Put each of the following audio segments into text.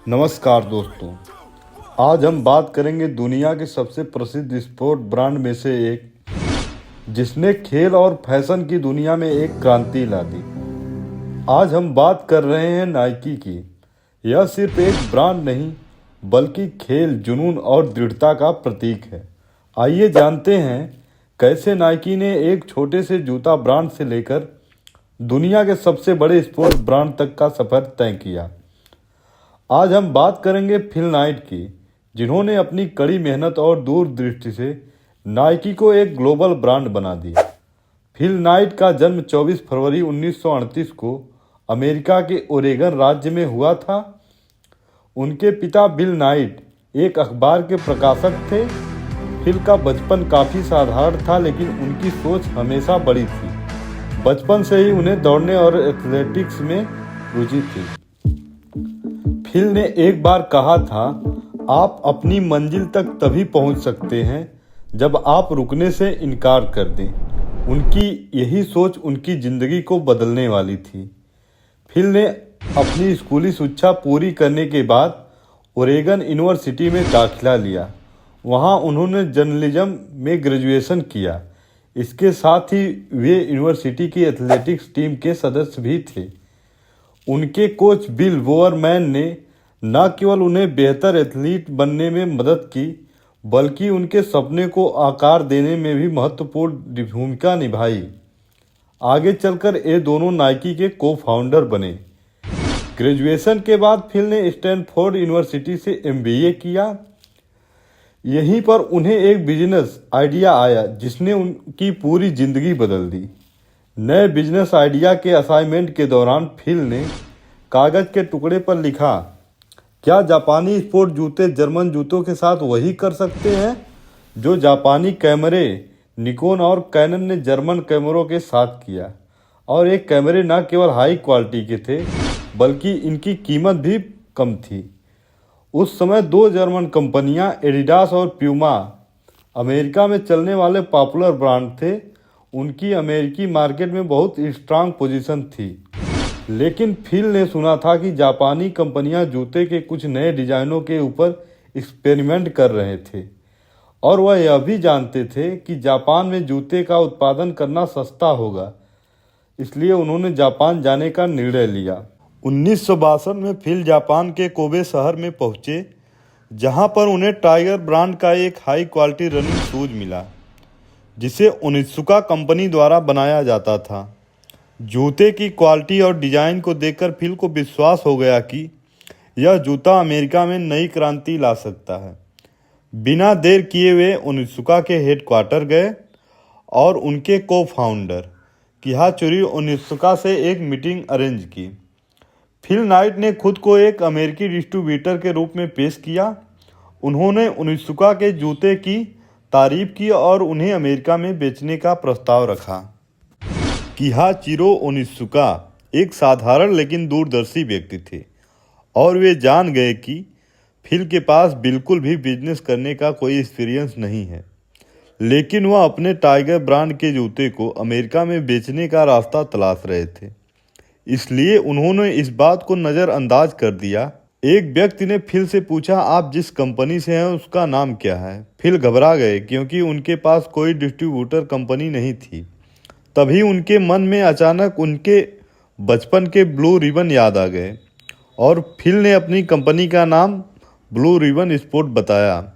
नमस्कार दोस्तों। आज हम बात करेंगे दुनिया के सबसे प्रसिद्ध स्पोर्ट ब्रांड में से एक, जिसने खेल और फैशन की दुनिया में एक क्रांति ला दी। आज हम बात कर रहे हैं नाइकी की। यह सिर्फ एक ब्रांड नहीं, बल्कि खेल, जुनून और दृढ़ता का प्रतीक है। आइए जानते हैं कैसे नाइकी ने एक छोटे से जूता ब्रांड से लेकर दुनिया के सबसे बड़े स्पोर्ट्स ब्रांड तक का सफर तय किया। आज हम बात करेंगे फिल नाइट की, जिन्होंने अपनी कड़ी मेहनत और दूरदृष्टि से नाइकी को एक ग्लोबल ब्रांड बना दिया। फिल नाइट का जन्म 24 फरवरी 1938 को अमेरिका के ओरेगन राज्य में हुआ था। उनके पिता बिल नाइट एक अखबार के प्रकाशक थे। फिल का बचपन काफ़ी साधारण था, लेकिन उनकी सोच हमेशा बड़ी थी। बचपन से ही उन्हें दौड़ने और एथलेटिक्स में रुचि थी। फिल ने एक बार कहा था, आप अपनी मंजिल तक तभी पहुंच सकते हैं जब आप रुकने से इनकार कर दें। उनकी यही सोच उनकी ज़िंदगी को बदलने वाली थी। फिल ने अपनी स्कूली शिक्षा पूरी करने के बाद ओरेगन यूनिवर्सिटी में दाखिला लिया। वहां उन्होंने जर्नलिज्म में ग्रेजुएशन किया। इसके साथ ही वे यूनिवर्सिटी की एथलेटिक्स टीम के सदस्य भी थे। उनके कोच बिल बोअरमैन ने न केवल उन्हें बेहतर एथलीट बनने में मदद की, बल्कि उनके सपने को आकार देने में भी महत्वपूर्ण भूमिका निभाई। आगे चलकर ये दोनों नाइकी के को फाउंडर बने। ग्रेजुएशन के बाद फिल ने स्टैनफोर्ड यूनिवर्सिटी से MBA किया। यहीं पर उन्हें एक बिजनेस आइडिया आया, जिसने उनकी पूरी जिंदगी बदल दी। नए बिजनेस आइडिया के असाइनमेंट के दौरान फिल ने कागज के टुकड़े पर लिखा, क्या जापानी स्पोर्ट जूते जर्मन जूतों के साथ वही कर सकते हैं जो जापानी कैमरे निकोन और कैनन ने जर्मन कैमरों के साथ किया। और ये कैमरे न केवल हाई क्वालिटी के थे, बल्कि इनकी कीमत भी कम थी। उस समय दो जर्मन कंपनियां एडिडास और प्यूमा अमेरिका में चलने वाले पॉपुलर ब्रांड थे। उनकी अमेरिकी मार्केट में बहुत स्ट्रांग पोजीशन थी। लेकिन फिल ने सुना था कि जापानी कंपनियां जूते के कुछ नए डिजाइनों के ऊपर एक्सपेरिमेंट कर रहे थे, और वह यह भी जानते थे कि जापान में जूते का उत्पादन करना सस्ता होगा। इसलिए उन्होंने जापान जाने का निर्णय लिया। 1962 में फिल जापान के कोबे शहर में पहुंचे, जहां पर उन्हें टाइगर ब्रांड का एक हाई क्वालिटी रनिंग शूज मिला, जिसे ओनित्सुका कंपनी द्वारा बनाया जाता था। जूते की क्वालिटी और डिज़ाइन को देखकर फिल को विश्वास हो गया कि यह जूता अमेरिका में नई क्रांति ला सकता है। बिना देर किए वे ओनित्सुका के हेडक्वार्टर गए और उनके को फाउंडर किहाचुरी ओनित्सुका से एक मीटिंग अरेंज की। फिल नाइट ने खुद को एक अमेरिकी डिस्ट्रीब्यूटर के रूप में पेश किया। उन्होंने ओनित्सुका के जूते की तारीफ की और उन्हें अमेरिका में बेचने का प्रस्ताव रखा। किहाचिरो ओनित्सुका एक साधारण लेकिन दूरदर्शी व्यक्ति थे, और वे जान गए कि फिल के पास बिल्कुल भी बिजनेस करने का कोई एक्सपीरियंस नहीं है। लेकिन वह अपने टाइगर ब्रांड के जूते को अमेरिका में बेचने का रास्ता तलाश रहे थे। इसलिए उन्होंने इस बात को नज़रअंदाज कर दिया। एक व्यक्ति ने फिल से पूछा, आप जिस कंपनी से हैं उसका नाम क्या है? फिल घबरा गए, क्योंकि उनके पास कोई डिस्ट्रीब्यूटर कंपनी नहीं थी। तभी उनके मन में अचानक उनके बचपन के ब्लू रिबन याद आ गए, और फिल ने अपनी कंपनी का नाम ब्लू रिबन स्पोर्ट बताया।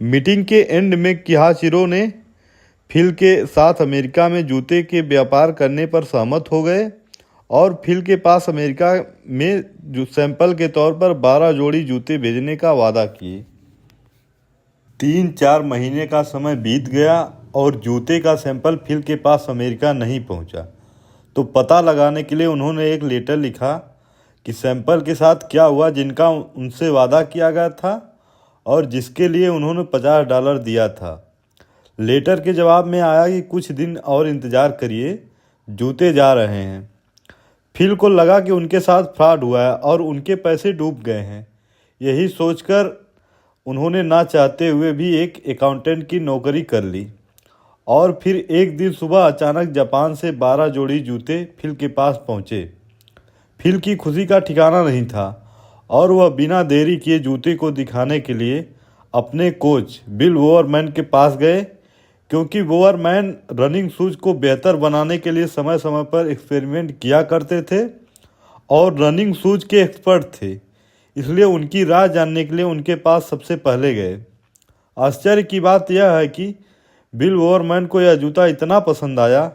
मीटिंग के एंड में किहाचिरो ने फिल के साथ अमेरिका में जूते के व्यापार करने पर सहमत हो गए, और फिल के पास अमेरिका में जो सैंपल के तौर पर 12 जोड़ी जूते भेजने का वादा किए। 3-4 महीने का समय बीत गया और जूते का सैंपल फिल के पास अमेरिका नहीं पहुंचा। तो पता लगाने के लिए उन्होंने एक लेटर लिखा कि सैंपल के साथ क्या हुआ, जिनका उनसे वादा किया गया था और जिसके लिए उन्होंने $50 दिया था। लेटर के जवाब में आया कि कुछ दिन और इंतज़ार करिए, जूते जा रहे हैं। फिल को लगा कि उनके साथ फ्रॉड हुआ है और उनके पैसे डूब गए हैं। यही सोचकर उन्होंने ना चाहते हुए भी एक अकाउंटेंट की नौकरी कर ली, और फिर एक दिन सुबह अचानक जापान से 12 जोड़ी जूते फिल के पास पहुँचे। फिल की खुशी का ठिकाना नहीं था, और वह बिना देरी किए जूते को दिखाने के लिए अपने कोच बिल वोवरमैन के पास गए, क्योंकि वोवरमैन रनिंग शूज को बेहतर बनाने के लिए समय समय पर एक्सपेरिमेंट किया करते थे और रनिंग शूज के एक्सपर्ट थे, इसलिए उनकी राय जानने के लिए उनके पास सबसे पहले गए। आश्चर्य की बात यह है कि बिल वोवरमैन को यह जूता इतना पसंद आया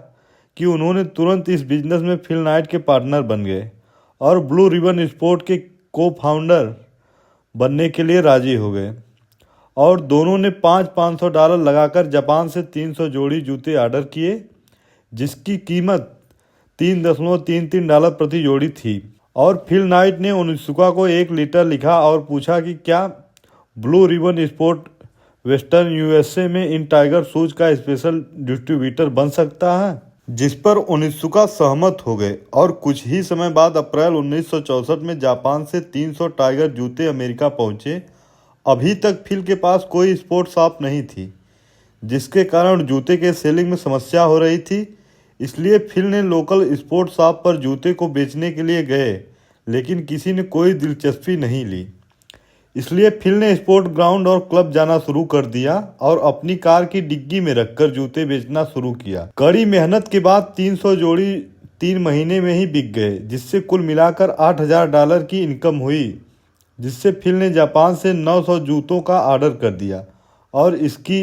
कि उन्होंने तुरंत इस बिजनेस में फिल नाइट के पार्टनर बन गए और ब्लू रिबन स्पोर्ट के को फाउंडर बनने के लिए राजी हो गए और दोनों ने $500 लगाकर जापान से 300 जोड़ी जूते ऑर्डर किए, जिसकी कीमत $3.33 प्रति जोड़ी थी। और फिल नाइट ने ओनित्सुका को एक लेटर लिखा और पूछा कि क्या blue ribbon sport western USA में इन टाइगर शूज का स्पेशल डिस्ट्रीब्यूटर बन सकता है, जिस पर ओनित्सुका सहमत हो गए। और कुछ ही समय बाद अप्रैल 1964 में जापान से 300 टाइगर जूते अमेरिका पहुंचे। अभी तक फिल के पास कोई स्पोर्ट शॉप नहीं थी, जिसके कारण जूते के सेलिंग में समस्या हो रही थी। इसलिए फिल ने लोकल स्पोर्ट शॉप पर जूते को बेचने के लिए गए, लेकिन किसी ने कोई दिलचस्पी नहीं ली। इसलिए फिल ने स्पोर्ट ग्राउंड और क्लब जाना शुरू कर दिया और अपनी कार की डिग्गी में रखकर जूते बेचना शुरू किया। कड़ी मेहनत के बाद 300 जोड़ी 3 महीने में ही बिक गए, जिससे कुल मिलाकर $8,000 की इनकम हुई, जिससे फिल ने जापान से 900 जूतों का ऑर्डर कर दिया और इसकी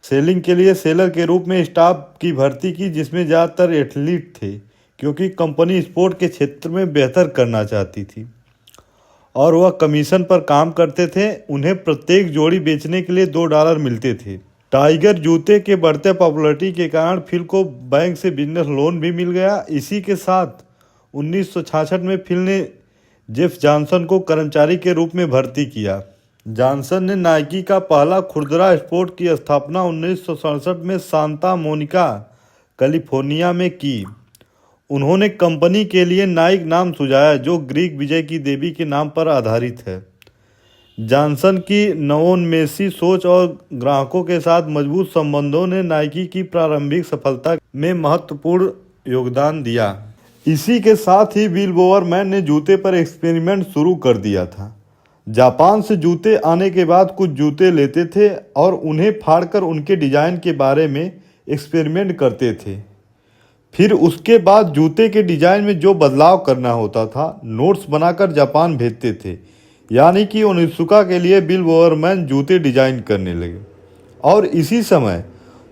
सेलिंग के लिए सेलर के रूप में स्टाफ की भर्ती की, जिसमें ज़्यादातर एथलीट थे, क्योंकि कंपनी स्पोर्ट के क्षेत्र में बेहतर करना चाहती थी और वह कमीशन पर काम करते थे। उन्हें प्रत्येक जोड़ी बेचने के लिए $2 मिलते थे। टाइगर जूते के बढ़ते पॉपुलैरिटी के कारण फिल को बैंक से बिजनेस लोन भी मिल गया। इसी के साथ 1966 में फिल ने जेफ जॉनसन को कर्मचारी के रूप में भर्ती किया। जॉनसन ने नाइकी का पहला खुदरा स्पोर्ट की स्थापना 1967 में सांता मोनिका, कैलिफोर्निया में की। उन्होंने कंपनी के लिए नाइक नाम सुझाया, जो ग्रीक विजय की देवी के नाम पर आधारित है। जॉनसन की नवोन्मेषी सोच और ग्राहकों के साथ मजबूत संबंधों ने नाइकी की प्रारंभिक सफलता में महत्वपूर्ण योगदान दिया। इसी के साथ ही बिल वोवरमैन ने जूते पर एक्सपेरिमेंट शुरू कर दिया था। जापान से जूते आने के बाद कुछ जूते लेते थे और उन्हें फाड़कर उनके डिजाइन के बारे में एक्सपेरिमेंट करते थे। फिर उसके बाद जूते के डिजाइन में जो बदलाव करना होता था, नोट्स बनाकर जापान भेजते थे। यानी कि ओनित्सुका के लिए बिल वोवरमैन जूते डिजाइन करने लगे। और इसी समय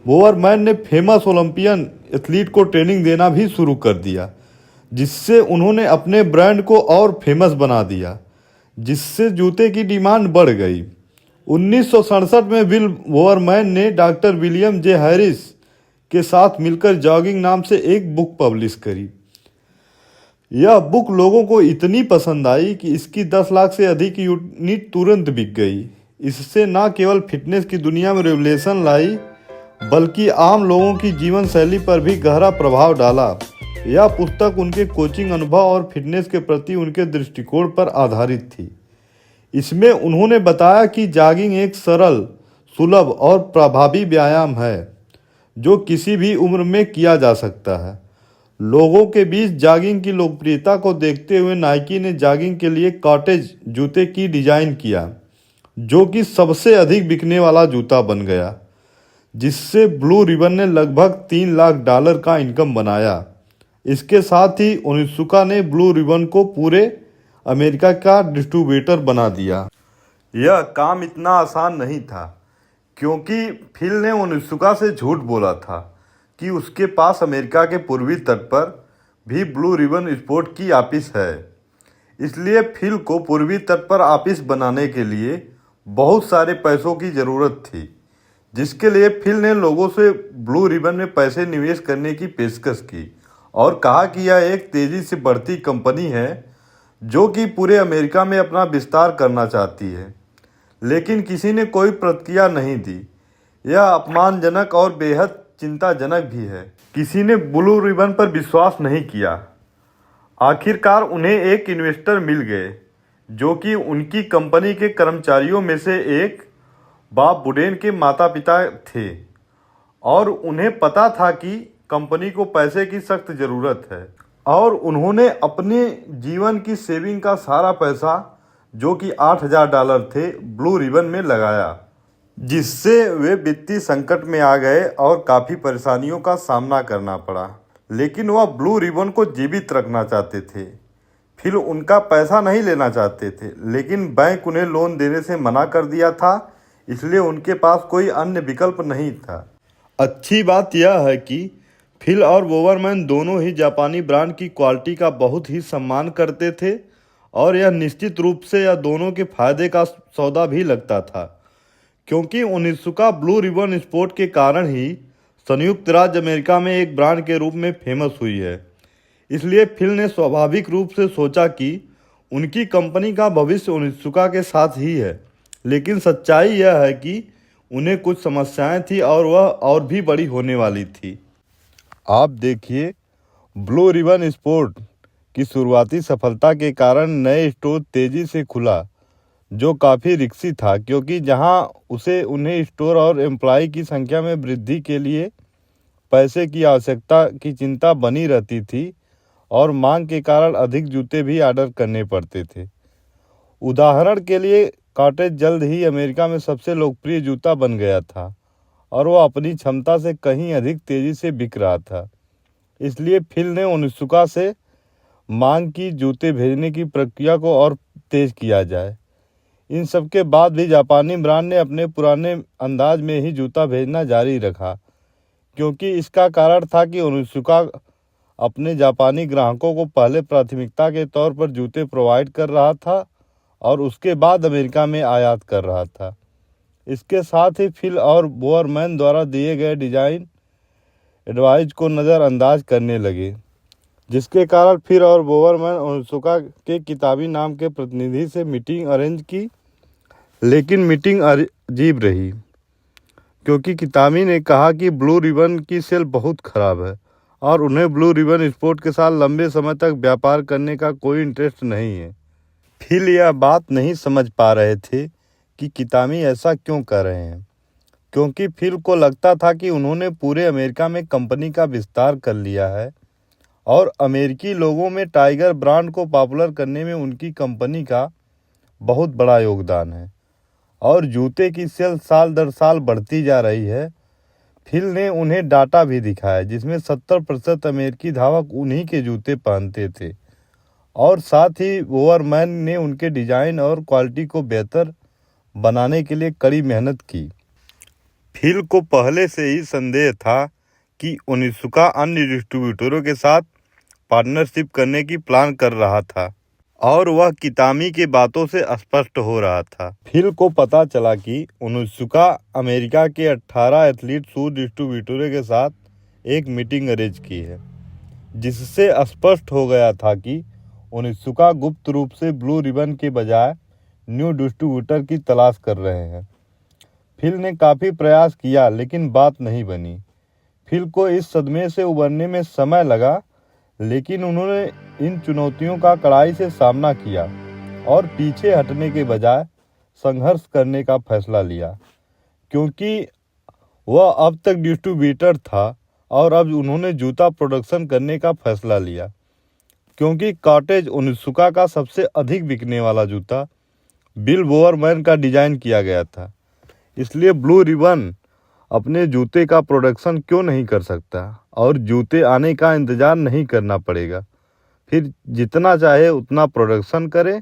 वोवरमैन ने फेमस ओलंपियन एथलीट को ट्रेनिंग देना भी शुरू कर दिया, जिससे उन्होंने अपने ब्रांड को और फेमस बना दिया, जिससे जूते की डिमांड बढ़ गई। 1967 में बिल वोवरमैन ने डॉक्टर विलियम जे हैरिस के साथ मिलकर जॉगिंग नाम से एक बुक पब्लिश करी। यह बुक लोगों को इतनी पसंद आई कि इसकी 10 लाख से अधिक यूनिट तुरंत बिक गई। इससे न केवल फिटनेस की दुनिया में रेवोल्यूशन लाई, बल्कि आम लोगों की जीवन शैली पर भी गहरा प्रभाव डाला। यह पुस्तक उनके कोचिंग अनुभव और फिटनेस के प्रति उनके दृष्टिकोण पर आधारित थी। इसमें उन्होंने बताया कि जॉगिंग एक सरल, सुलभ और प्रभावी व्यायाम है, जो किसी भी उम्र में किया जा सकता है। लोगों के बीच जॉगिंग की लोकप्रियता को देखते हुए नाइकी ने जॉगिंग के लिए कॉटेज जूते की डिजाइन किया, जो कि सबसे अधिक बिकने वाला जूता बन गया, जिससे ब्लू रिबन ने लगभग $3 लाख का इनकम बनाया। इसके साथ ही ओनित्सुका ने ब्लू रिबन को पूरे अमेरिका का डिस्ट्रीब्यूटर बना दिया। यह काम इतना आसान नहीं था, क्योंकि फिल ने ओनित्सुका से झूठ बोला था कि उसके पास अमेरिका के पूर्वी तट पर भी ब्लू रिबन स्पोर्ट की ऑफिस है। इसलिए फिल को पूर्वी तट पर ऑफिस बनाने के लिए बहुत सारे पैसों की ज़रूरत थी, जिसके लिए फिल ने लोगों से ब्लू रिबन में पैसे निवेश करने की पेशकश की और कहा कि यह एक तेज़ी से बढ़ती कंपनी है जो कि पूरे अमेरिका में अपना विस्तार करना चाहती है। लेकिन किसी ने कोई प्रतिक्रिया नहीं दी। यह अपमानजनक और बेहद चिंताजनक भी है। किसी ने ब्लू रिबन पर विश्वास नहीं किया। आखिरकार उन्हें एक इन्वेस्टर मिल गए, जो कि उनकी कंपनी के कर्मचारियों में से एक बॉब बुडेन के माता पिता थे, और उन्हें पता था कि कंपनी को पैसे की सख्त ज़रूरत है, और उन्होंने अपने जीवन की सेविंग का सारा पैसा जो कि $8,000 थे, ब्लू रिबन में लगाया, जिससे वे वित्तीय संकट में आ गए और काफ़ी परेशानियों का सामना करना पड़ा। लेकिन वह ब्लू रिबन को जीवित रखना चाहते थे। फिर उनका पैसा नहीं लेना चाहते थे, लेकिन बैंक उन्हें लोन देने से मना कर दिया था, इसलिए उनके पास कोई अन्य विकल्प नहीं था। अच्छी बात यह है कि फिल और बोवरमैन दोनों ही जापानी ब्रांड की क्वालिटी का बहुत ही सम्मान करते थे और यह निश्चित रूप से यह दोनों के फायदे का सौदा भी लगता था, क्योंकि ओनित्सुका ब्लू रिबन स्पोर्ट के कारण ही संयुक्त राज्य अमेरिका में एक ब्रांड के रूप में फेमस हुई है। इसलिए फिल ने स्वाभाविक रूप से सोचा कि उनकी कंपनी का भविष्य ओनित्सुका के साथ ही है। लेकिन सच्चाई यह है कि उन्हें कुछ समस्याएं थी और वह और भी बड़ी होने वाली थी। आप देखिए, ब्लू रिबन स्पोर्ट की शुरुआती सफलता के कारण नए स्टोर तेजी से खुला, जो काफ़ी रिस्की था, क्योंकि जहां उन्हें स्टोर और एम्प्लॉय की संख्या में वृद्धि के लिए पैसे की आवश्यकता की चिंता बनी रहती थी और मांग के कारण अधिक जूते भी ऑर्डर करने पड़ते थे। उदाहरण के लिए, कॉटेज जल्द ही अमेरिका में सबसे लोकप्रिय जूता बन गया था और वह अपनी क्षमता से कहीं अधिक तेजी से बिक रहा था। इसलिए फिल ने ओनित्सुका से मांग की जूते भेजने की प्रक्रिया को और तेज किया जाए। इन सब के बाद भी जापानी ब्रांड ने अपने पुराने अंदाज में ही जूता भेजना जारी रखा, क्योंकि इसका कारण था कि ओनित्सुका अपने जापानी ग्राहकों को पहले प्राथमिकता के तौर पर जूते प्रोवाइड कर रहा था और उसके बाद अमेरिका में आयात कर रहा था। इसके साथ ही फिल और बोवरमैन द्वारा दिए गए डिजाइन एडवाइस को नज़रअंदाज करने लगे, जिसके कारण फिल और बोवरमैन ओनित्सुका के किताबी नाम के प्रतिनिधि से मीटिंग अरेंज की। लेकिन मीटिंग अजीब रही, क्योंकि किताबी ने कहा कि ब्लू रिबन की सेल बहुत खराब है और उन्हें ब्लू रिबन स्पोर्ट के साथ लंबे समय तक व्यापार करने का कोई इंटरेस्ट नहीं है। फिल यह बात नहीं समझ पा रहे थे कि किताबी ऐसा क्यों कर रहे हैं, क्योंकि फिल को लगता था कि उन्होंने पूरे अमेरिका में कंपनी का विस्तार कर लिया है और अमेरिकी लोगों में टाइगर ब्रांड को पॉपुलर करने में उनकी कंपनी का बहुत बड़ा योगदान है और जूते की सेल साल दर साल बढ़ती जा रही है। फिल ने उन्हें डाटा भी दिखाया, जिसमें 70% अमेरिकी धावक उन्हीं के जूते पहनते थे और साथ ही बोवरमैन ने उनके डिज़ाइन और क्वालिटी को बेहतर बनाने के लिए कड़ी मेहनत की। फिल को पहले से ही संदेह था कि ओनित्सुका अन्य डिस्ट्रीब्यूटरों के साथ पार्टनरशिप करने की प्लान कर रहा था और वह किताबी के बातों से स्पष्ट हो रहा था। फिल को पता चला कि ओनित्सुका अमेरिका के 18 एथलीट शूज डिस्ट्रीब्यूटरों के साथ एक मीटिंग अरेंज की है, जिससे स्पष्ट हो गया था कि ओनित्सुका गुप्त रूप से ब्लू रिबन के बजाय न्यू डिस्ट्रीब्यूटर की तलाश कर रहे हैं। फिल ने काफ़ी प्रयास किया, लेकिन बात नहीं बनी। फिल को इस सदमे से उबरने में समय लगा, लेकिन उन्होंने इन चुनौतियों का कड़ाई से सामना किया और पीछे हटने के बजाय संघर्ष करने का फैसला लिया, क्योंकि वह अब तक डिस्ट्रीब्यूटर था और अब उन्होंने जूता प्रोडक्शन करने का फैसला लिया, क्योंकि कॉटेज ओनित्सुका का सबसे अधिक बिकने वाला जूता बिल बोवरमैन का डिज़ाइन किया गया था। इसलिए ब्लू रिबन अपने जूते का प्रोडक्शन क्यों नहीं कर सकता और जूते आने का इंतज़ार नहीं करना पड़ेगा, फिर जितना चाहे उतना प्रोडक्शन करे।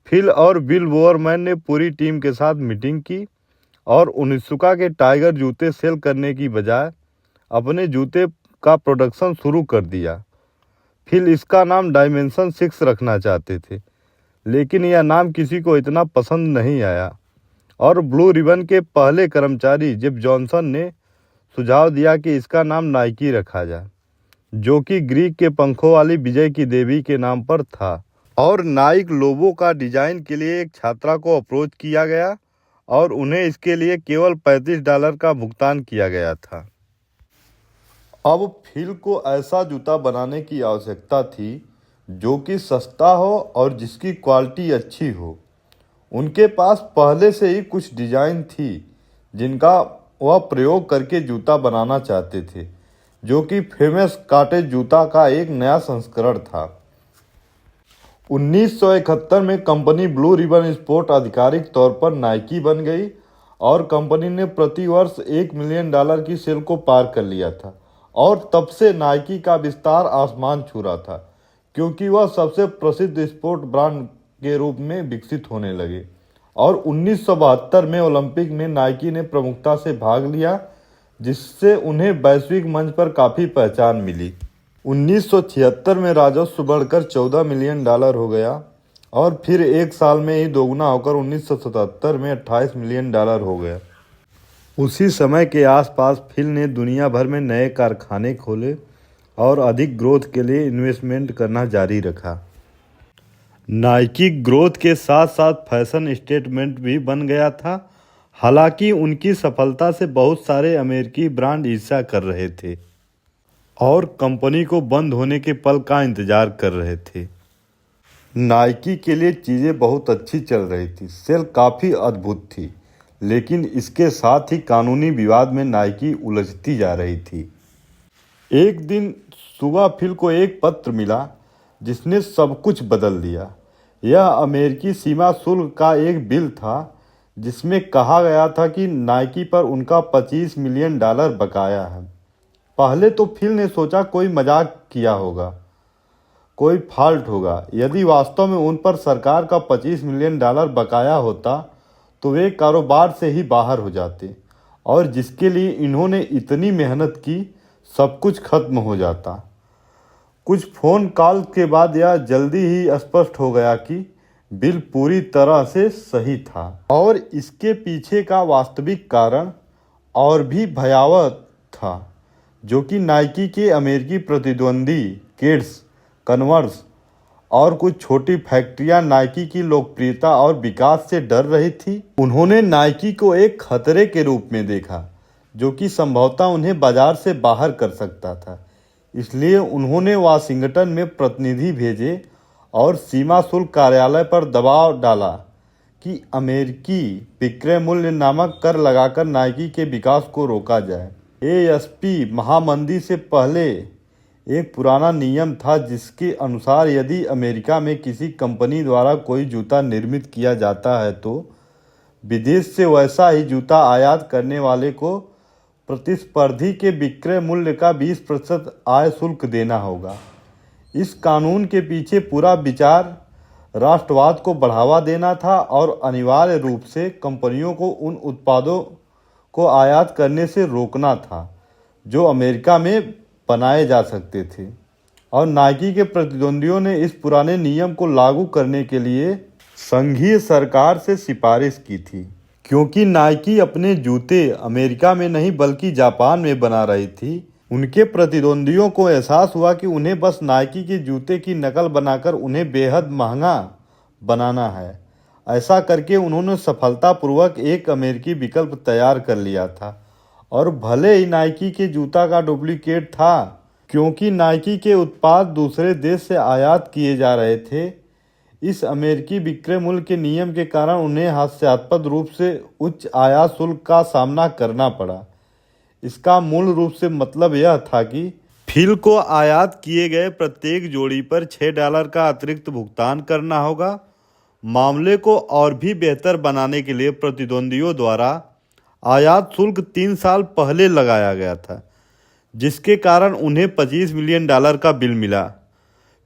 फिल और बिल बोवरमैन ने पूरी टीम के साथ मीटिंग की और ओनित्सुका के टाइगर जूते सेल करने की बजाय अपने जूते का प्रोडक्शन शुरू कर दिया। फिल इसका नाम डायमेंशन 6 रखना चाहते थे, लेकिन यह नाम किसी को इतना पसंद नहीं आया और ब्लू रिबन के पहले कर्मचारी जिप जॉनसन ने सुझाव दिया कि इसका नाम नाइकी रखा जाए, जो कि ग्रीक के पंखों वाली विजय की देवी के नाम पर था। और नाइक लोगो का डिजाइन के लिए एक छात्रा को अप्रोच किया गया और उन्हें इसके लिए केवल $35 का भुगतान किया गया था। अब फिल को ऐसा जूता बनाने की आवश्यकता थी जो कि सस्ता हो और जिसकी क्वालिटी अच्छी हो। उनके पास पहले से ही कुछ डिज़ाइन थी जिनका वह प्रयोग करके जूता बनाना चाहते थे, जो कि फेमस कॉटेज जूता का एक नया संस्करण था। 1971 में कंपनी ब्लू रिबन स्पोर्ट आधिकारिक तौर पर नाइकी बन गई और कंपनी ने प्रति वर्ष $1 मिलियन की सेल को पार कर लिया था और तब से नाइकी का विस्तार आसमान छू रहा था क्योंकि वह सबसे प्रसिद्ध स्पोर्ट ब्रांड के रूप में विकसित होने लगे। और 1972 में ओलंपिक में नाइकी ने प्रमुखता से भाग लिया जिससे उन्हें वैश्विक मंच पर काफ़ी पहचान मिली। 1976 में राजस्व बढ़कर $14 मिलियन हो गया और फिर एक साल में ही दोगुना होकर 1977 में $28 मिलियन हो गया। उसी समय के आसपास फिल ने दुनिया भर में नए कारखाने खोले और अधिक ग्रोथ के लिए इन्वेस्टमेंट करना जारी रखा। नाइकी ग्रोथ के साथ साथ फैशन स्टेटमेंट भी बन गया था। हालांकि उनकी सफलता से बहुत सारे अमेरिकी ब्रांड ईर्ष्या कर रहे थे और कंपनी को बंद होने के पल का इंतजार कर रहे थे। नाइकी के लिए चीज़ें बहुत अच्छी चल रही थी, सेल काफ़ी अद्भुत थी, लेकिन इसके साथ ही कानूनी विवाद में नाइकी उलझती जा रही थी। एक दिन सुबह फिल को एक पत्र मिला जिसने सब कुछ बदल दिया। यह अमेरिकी सीमा शुल्क का एक बिल था जिसमें कहा गया था कि नाइकी पर उनका $25 मिलियन बकाया है। पहले तो फिल ने सोचा कोई मजाक किया होगा, कोई फॉल्ट होगा। यदि वास्तव में उन पर सरकार का $25 मिलियन बकाया होता तो वे कारोबार से ही बाहर हो जाते और जिसके लिए इन्होंने इतनी मेहनत की सब कुछ खत्म हो जाता। कुछ फ़ोन कॉल के बाद यह जल्दी ही स्पष्ट हो गया कि बिल पूरी तरह से सही था और इसके पीछे का वास्तविक कारण और भी भयावह था, जो कि नाइकी के अमेरिकी प्रतिद्वंदी किड्स, कन्वर्स और कुछ छोटी फैक्ट्रियां नाइकी की लोकप्रियता और विकास से डर रही थी। उन्होंने नाइकी को एक खतरे के रूप में देखा जो कि संभवतः उन्हें बाजार से बाहर कर सकता था। इसलिए उन्होंने वाशिंगटन में प्रतिनिधि भेजे और सीमा शुल्क कार्यालय पर दबाव डाला कि अमेरिकी विक्रय मूल्य नामक कर लगाकर नाइकी के विकास को रोका जाए। एएसपी महामंदी से पहले एक पुराना नियम था जिसके अनुसार यदि अमेरिका में किसी कंपनी द्वारा कोई जूता निर्मित किया जाता है तो विदेश से वैसा ही जूता आयात करने वाले को प्रतिस्पर्धी के विक्रय मूल्य का 20% आय शुल्क देना होगा। इस कानून के पीछे पूरा विचार राष्ट्रवाद को बढ़ावा देना था और अनिवार्य रूप से कंपनियों को उन उत्पादों को आयात करने से रोकना था जो अमेरिका में बनाए जा सकते थे। और नाइकी के प्रतिद्वंदियों ने इस पुराने नियम को लागू करने के लिए संघीय सरकार से सिफारिश की थी, क्योंकि नाइकी अपने जूते अमेरिका में नहीं बल्कि जापान में बना रही थी। उनके प्रतिद्वंदियों को एहसास हुआ कि उन्हें बस नाइकी के जूते की नकल बनाकर उन्हें बेहद महंगा बनाना है। ऐसा करके उन्होंने सफलतापूर्वक एक अमेरिकी विकल्प तैयार कर लिया था और भले ही नाइकी के जूता का डुप्लीकेट था, क्योंकि नाइकी के उत्पाद दूसरे देश से आयात किए जा रहे थे। इस अमेरिकी विक्रय मूल्य के नियम के कारण उन्हें हास्यास्पद रूप से उच्च आयात शुल्क का सामना करना पड़ा। इसका मूल रूप से मतलब यह था कि फिल को आयात किए गए प्रत्येक जोड़ी पर $6 का अतिरिक्त भुगतान करना होगा। मामले को और भी बेहतर बनाने के लिए प्रतिद्वंदियों द्वारा आयात शुल्क 3 साल पहले लगाया गया था, जिसके कारण उन्हें $25 मिलियन का बिल मिला।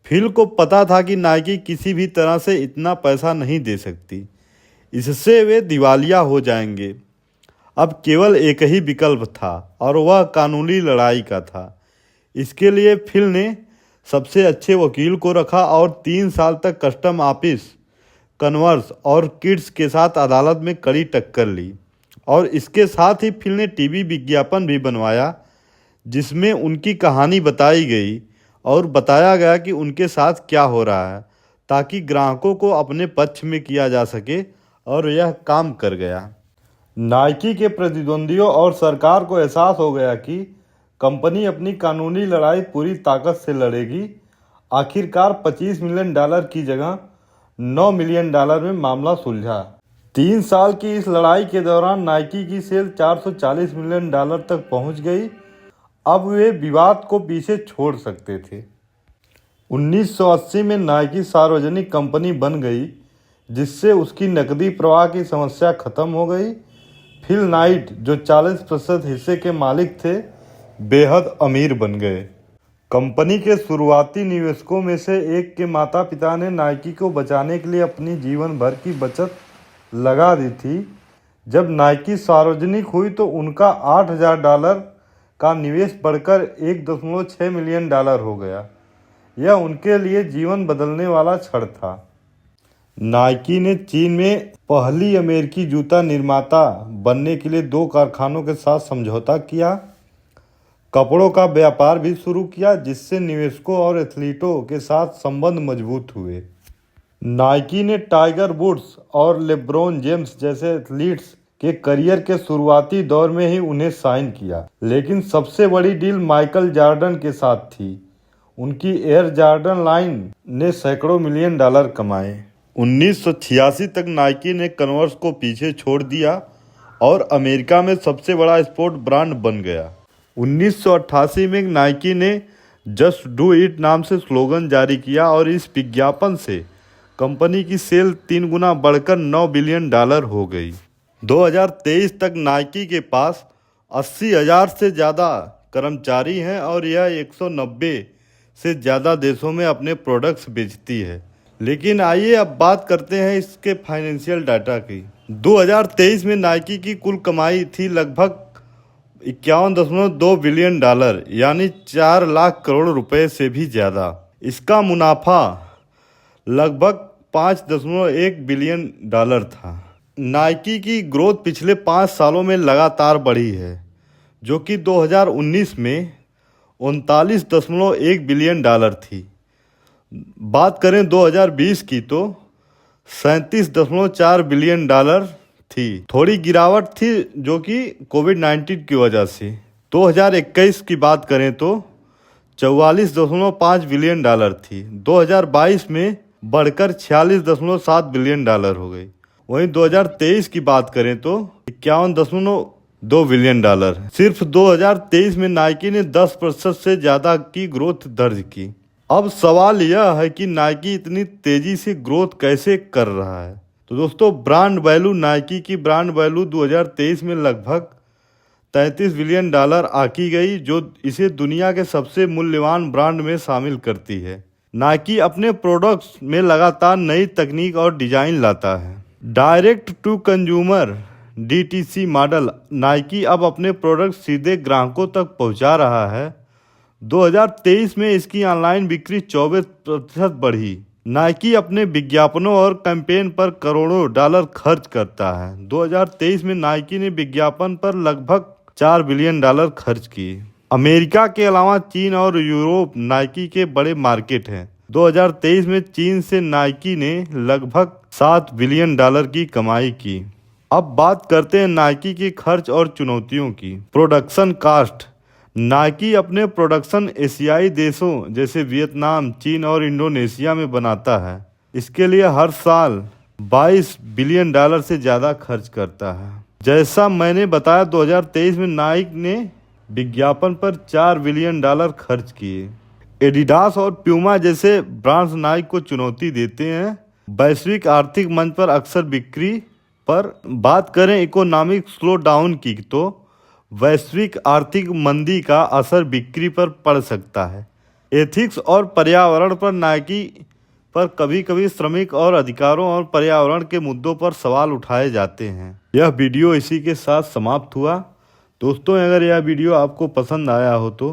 फिल को पता था कि नाइकी किसी भी तरह से इतना पैसा नहीं दे सकती, इससे वे दिवालिया हो जाएंगे। अब केवल एक ही विकल्प था और वह कानूनी लड़ाई का था। इसके लिए फिल ने सबसे अच्छे वकील को रखा और 3 साल तक कस्टम ऑफिस, कन्वर्स और किड्स के साथ अदालत में कड़ी टक्कर ली। और इसके साथ ही फिल ने टीवी विज्ञापन भी बनवाया जिसमें उनकी कहानी बताई गई और बताया गया कि उनके साथ क्या हो रहा है, ताकि ग्राहकों को अपने पक्ष में किया जा सके, और यह काम कर गया। नाइकी के प्रतिद्वंदियों और सरकार को एहसास हो गया कि कंपनी अपनी कानूनी लड़ाई पूरी ताकत से लड़ेगी। आखिरकार $25 मिलियन की जगह $9 मिलियन में मामला सुलझा। 3 साल की इस लड़ाई के दौरान नाइकी की सेल $440 मिलियन तक पहुंच गई। अब वे विवाद को पीछे छोड़ सकते थे। 1980 में नाइकी सार्वजनिक कंपनी बन गई, जिससे उसकी नकदी प्रवाह की समस्या खत्म हो गई। फिल नाइट, जो 40% हिस्से के मालिक थे, बेहद अमीर बन गए। कंपनी के शुरुआती निवेशकों में से एक के माता पिता ने नाइकी को बचाने के लिए अपनी जीवन भर की बचत लगा दी थी। जब नाइकी सार्वजनिक हुई तो उनका $8,000 का निवेश बढ़कर $1.6 मिलियन हो गया। यह उनके लिए जीवन बदलने वाला क्षण था। नाइकी ने चीन में पहली अमेरिकी जूता निर्माता बनने के लिए 2 कारखानों के साथ समझौता किया। कपड़ों का व्यापार भी शुरू किया, जिससे निवेशकों और एथलीटों के साथ संबंध मजबूत हुए। नाइकी ने टाइगर वुड्स और लेब्रॉन जेम्स जैसे एथलीट्स के करियर के शुरुआती दौर में ही उन्हें साइन किया, लेकिन सबसे बड़ी डील माइकल जॉर्डन के साथ थी। उनकी एयर जॉर्डन लाइन ने सैकड़ों मिलियन डॉलर कमाए। 1986 तक नाइकी ने कन्वर्स को पीछे छोड़ दिया और अमेरिका में सबसे बड़ा स्पोर्ट ब्रांड बन गया। 1988 में नाइकी ने जस्ट डू इट नाम से स्लोगन जारी किया और इस विज्ञापन से कंपनी की सेल 3 गुना बढ़कर $9 बिलियन हो गई। 2023 तक नाइकी के पास 80,000 से ज़्यादा कर्मचारी हैं और यह 190 से ज़्यादा देशों में अपने प्रोडक्ट्स बेचती है। लेकिन आइए अब बात करते हैं इसके फाइनेंशियल डाटा की। 2023 में नाइकी की कुल कमाई थी लगभग $51.2 बिलियन, यानी 4 लाख करोड़ रुपए से भी ज़्यादा। इसका मुनाफा लगभग $5.1 बिलियन था। नाइकी की ग्रोथ पिछले 5 सालों में लगातार बढ़ी है, जो कि 2019 में $39.1 बिलियन थी। बात करें 2020 की तो $37.4 बिलियन थी। थोड़ी गिरावट थी, जो कि कोविड-19 की वजह से। 2021 की बात करें तो $44.5 बिलियन थी। 2022 में बढ़कर $46.7 बिलियन हो गई। वहीं 2023 की बात करें तो $51.2 बिलियन। सिर्फ 2023 में नाइकी ने 10% से ज़्यादा की ग्रोथ दर्ज की। अब सवाल यह है कि नाइकी इतनी तेज़ी से ग्रोथ कैसे कर रहा है। तो दोस्तों, ब्रांड वैल्यू, नाइकी की ब्रांड वैल्यू 2023 में लगभग $33 बिलियन आंकी गई, जो इसे दुनिया के सबसे मूल्यवान ब्रांड में शामिल करती है। नाइकी अपने प्रोडक्ट्स में लगातार नई तकनीक और डिजाइन लाता है। Direct to consumer DTC model, Nike अब अपने प्रोडक्ट सीधे ग्राहकों तक पहुंचा रहा है। 2023 में इसकी ऑनलाइन बिक्री 24% बढ़ी। नाइकी अपने विज्ञापनों और कैंपेन पर करोड़ों डॉलर खर्च करता है। 2023 में नाइकी ने विज्ञापन पर लगभग $4 बिलियन खर्च किए। अमेरिका के अलावा चीन और यूरोप नाइकी के बड़े मार्केट हैं। 2023 में चीन से नाइकी ने लगभग $7 बिलियन की कमाई की। अब बात करते हैं नाइकी के खर्च और चुनौतियों की। प्रोडक्शन कास्ट, नाइकी अपने प्रोडक्शन एशियाई देशों जैसे वियतनाम, चीन और इंडोनेशिया में बनाता है। इसके लिए हर साल $22 बिलियन से ज़्यादा खर्च करता है। जैसा मैंने बताया, 2023 में नाइकी ने विज्ञापन पर $4 बिलियन खर्च किए। एडिडास और प्यूमा जैसे ब्रांड्स नाइकी को चुनौती देते हैं वैश्विक आर्थिक मंच पर अक्सर बिक्री पर। बात करें इकोनॉमिक स्लो डाउन की तो वैश्विक आर्थिक मंदी का असर बिक्री पर पड़ सकता है। एथिक्स और पर्यावरण पर नाइकी पर कभी कभी श्रमिक और अधिकारों और पर्यावरण के मुद्दों पर सवाल उठाए जाते हैं। यह वीडियो इसी के साथ समाप्त हुआ। दोस्तों, अगर यह वीडियो आपको पसंद आया हो तो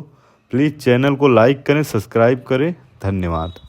प्लीज़ चैनल को लाइक करें, सब्सक्राइब करें। धन्यवाद।